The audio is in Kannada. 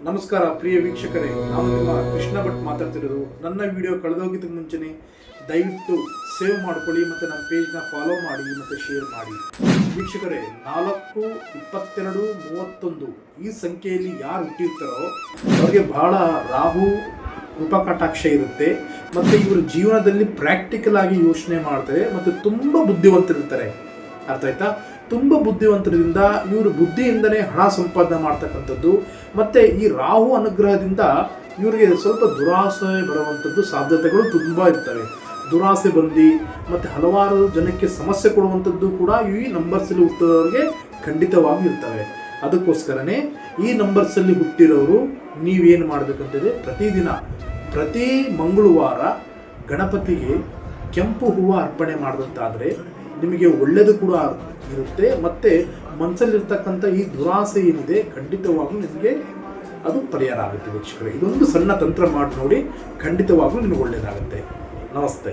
ನಮಸ್ಕಾರ ಪ್ರಿಯ ವೀಕ್ಷಕರೇ, ನಾನು ನಿಮ್ಮ ಕೃಷ್ಣ ಭಟ್ ಮಾತಾಡ್ತಿರೋದು. ನನ್ನ ವಿಡಿಯೋ ಕಳೆದೋಗಿದ್ದಕ್ಕೆ ಮುಂಚೆನೇ ದಯವಿಟ್ಟು ಸೇವ್ ಮಾಡ್ಕೊಳ್ಳಿ ಮತ್ತು ನಮ್ಮ ಪೇಜ್ನ ಫಾಲೋ ಮಾಡಿ ಮತ್ತು ಶೇರ್ ಮಾಡಿ. ವೀಕ್ಷಕರೇ, 4/22/31 ಈ ಸಂಖ್ಯೆಯಲ್ಲಿ ಯಾರು ಹುಟ್ಟಿರ್ತಾರೋ ಅವರಿಗೆ ಬಹಳ ರಾಹು ಕೃಪಾಕಟಾಕ್ಷ ಇರುತ್ತೆ ಮತ್ತು ಇವರು ಜೀವನದಲ್ಲಿ ಪ್ರಾಕ್ಟಿಕಲ್ ಆಗಿ ಯೋಚನೆ ಮಾಡ್ತಾರೆ ಮತ್ತು ತುಂಬ ಬುದ್ಧಿವಂತರಿರ್ತಾರೆ. ಅರ್ಥ ಆಯ್ತಾ? ತುಂಬ ಬುದ್ಧಿವಂತರಿಂದ ಇವರು ಬುದ್ಧಿಯಿಂದನೇ ಹಣ ಸಂಪಾದನೆ ಮಾಡ್ತಕ್ಕಂಥದ್ದು. ಮತ್ತು ಈ ರಾಹು ಅನುಗ್ರಹದಿಂದ ಇವರಿಗೆ ಸ್ವಲ್ಪ ದುರಾಸೆ ಬರುವಂಥದ್ದು ಸಾಧ್ಯತೆಗಳು ತುಂಬ ಇರ್ತವೆ. ದುರಾಸೆ ಬಂದು ಮತ್ತು ಹಲವಾರು ಜನಕ್ಕೆ ಸಮಸ್ಯೆ ಕೊಡುವಂಥದ್ದು ಕೂಡ ಈ ನಂಬರ್ಸಲ್ಲಿ ಹುಟ್ಟಿರೋರಿಗೆ ಖಂಡಿತವಾಗಿ ಇರ್ತವೆ. ಅದಕ್ಕೋಸ್ಕರನೇ ಈ ನಂಬರ್ಸಲ್ಲಿ ಹುಟ್ಟಿರೋರು ನೀವೇನು ಮಾಡಬೇಕಂತಂದರೆ ಪ್ರತಿ ಮಂಗಳವಾರ ಗಣಪತಿಗೆ ಕೆಂಪು ಹೂವು ಅರ್ಪಣೆ ಮಾಡಿದಂತಾದರೆ ನಿಮಗೆ ಒಳ್ಳೆಯದು ಕೂಡ ಇರುತ್ತೆ. ಮತ್ತು ಮನಸ್ಸಲ್ಲಿರ್ತಕ್ಕಂಥ ಈ ದುರಾಸೆ ಏನಿದೆ ಖಂಡಿತವಾಗ್ಲೂ ನಿಮಗೆ ಅದು ಪರಿಹಾರ ಆಗುತ್ತೆ. ವೀಕ್ಷಕರೇ, ಇದೊಂದು ಸಣ್ಣ ತಂತ್ರ ಮಾಡಿ ನೋಡಿ, ಖಂಡಿತವಾಗ್ಲೂ ನಿಮಗೆ ಒಳ್ಳೆಯದಾಗುತ್ತೆ. ನಮಸ್ತೆ.